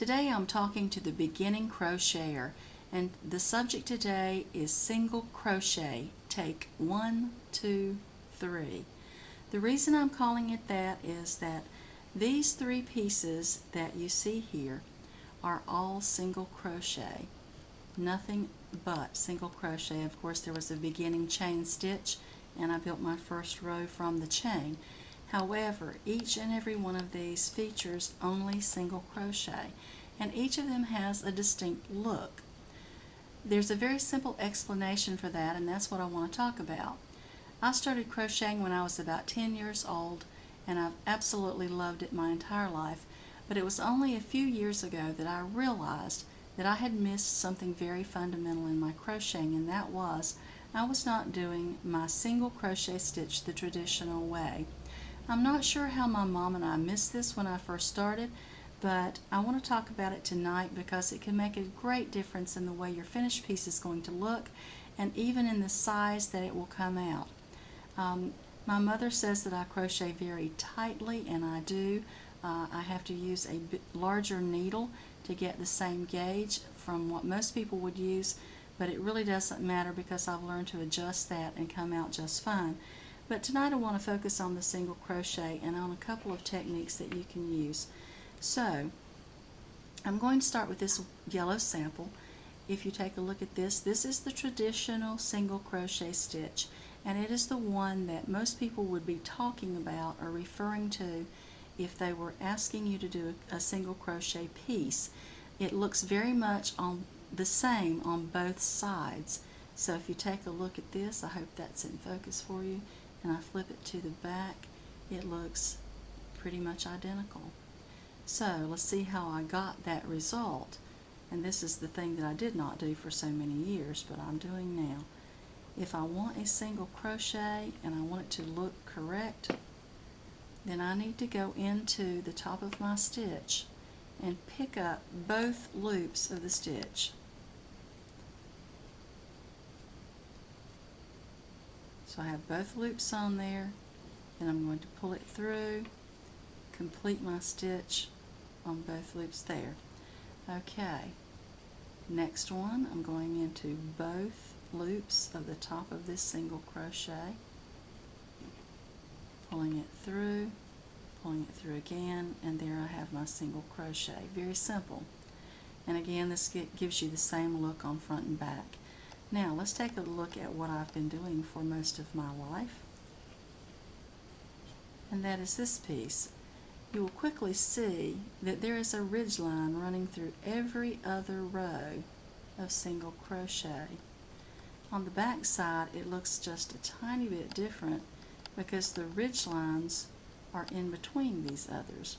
Today I'm talking to the beginning crocheter, and the subject today is single crochet. Take 1, 2, 3. The reason I'm calling it that is that these 3 pieces that you see here are all single crochet. Nothing but single crochet. Of course, there was a beginning chain stitch, and I built my first row from the chain. However, each and every one of these features only single crochet, and each of them has a distinct look. There's a very simple explanation for that, and that's what I want to talk about. I started crocheting when I was about 10 years old, and I've absolutely loved it my entire life, but it was only a few years ago that I realized that I had missed something very fundamental in my crocheting, and that was I was not doing my single crochet stitch the traditional way. I'm not sure how my mom and I missed this when I first started, but I want to talk about it tonight because it can make a great difference in the way your finished piece is going to look, and even in the size that it will come out. My mother says that I crochet very tightly, and I do. I have to use a bit larger needle to get the same gauge from what most people would use, but it really doesn't matter because I've learned to adjust that and come out just fine. But tonight I want to focus on the single crochet and on a couple of techniques that you can use. So I'm going to start with this yellow sample. If you take a look at this, this is the traditional single crochet stitch, and it is the one that most people would be talking about or referring to if they were asking you to do a single crochet piece. It looks very much the same on both sides. So if you take a look at this, I hope that's in focus for you, and I flip it to the back, it looks pretty much identical. So let's see how I got that result. And this is the thing that I did not do for so many years, but I'm doing now. If I want a single crochet and I want it to look correct, then I need to go into the top of my stitch and pick up both loops of the stitch. So I have both loops on there, and I'm going to pull it through, complete my stitch on both loops there. Okay, next one, I'm going into both loops of the top of this single crochet, pulling it through again, and there I have my single crochet. Very simple. And again, this gives you the same look on front and back. Now let's take a look at what I've been doing for most of my life, and that is this piece. You will quickly see that there is a ridge line running through every other row of single crochet. On the back side, it looks just a tiny bit different because the ridge lines are in between these others.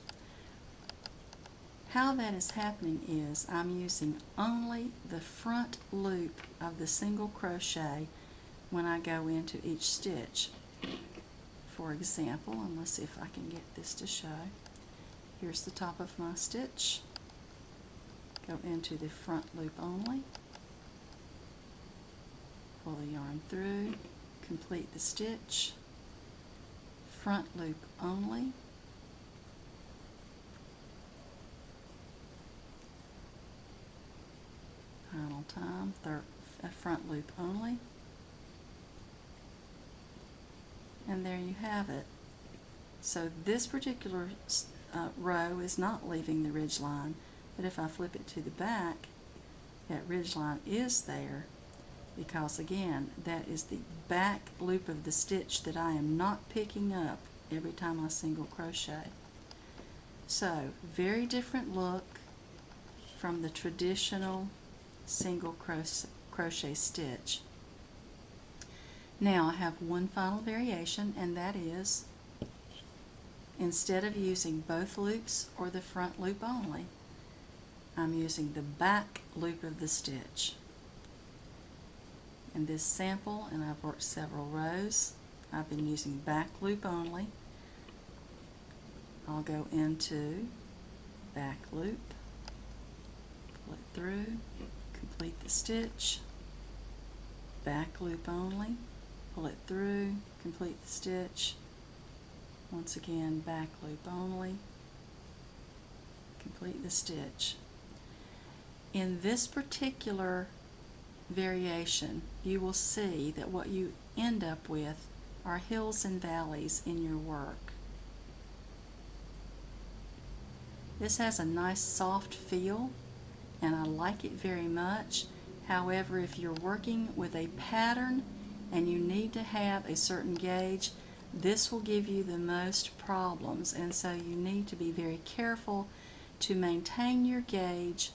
How that is happening is I'm using only the front loop of the single crochet when I go into each stitch. For example, and let's see if I can get this to show. Here's the top of my stitch. Go into the front loop only. Pull the yarn through, complete the stitch. Front loop only. Final time, front loop only. And there you have it. So this particular row is not leaving the ridge line, but if I flip it to the back, that ridge line is there because, again, that is the back loop of the stitch that I am not picking up every time I single crochet. So very different look from the traditional single crochet stitch. Now I have one final variation, and that is instead of using both loops or the front loop only, I'm using the back loop of the stitch. In this sample, and I've worked several rows, I've been using back loop only. I'll go into back loop, pull it through, complete the stitch, back loop only, pull it through, complete the stitch, once again back loop only, complete the stitch. In this particular variation, you will see that what you end up with are hills and valleys in your work. This has a nice soft feel, and I like it very much. However, if you're working with a pattern and you need to have a certain gauge, this will give you the most problems, and so you need to be very careful to maintain your gauge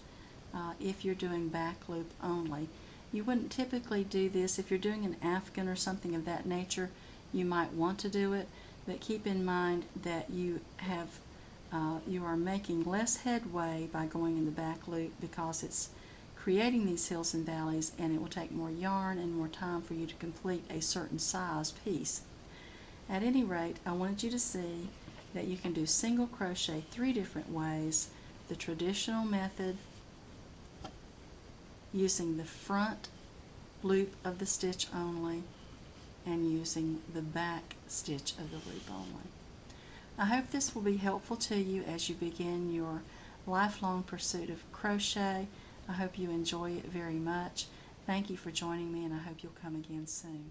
if you're doing back loop only. You wouldn't typically do this if you're doing an Afghan or something of that nature. You might want to do it, but keep in mind that you are making less headway by going in the back loop because it's creating these hills and valleys, and it will take more yarn and more time for you to complete a certain size piece. At any rate, I wanted you to see that you can do single crochet 3 different ways: the traditional method, using the front loop of the stitch only, and using the back stitch of the loop only. I hope this will be helpful to you as you begin your lifelong pursuit of crochet. I hope you enjoy it very much. Thank you for joining me, and I hope you'll come again soon.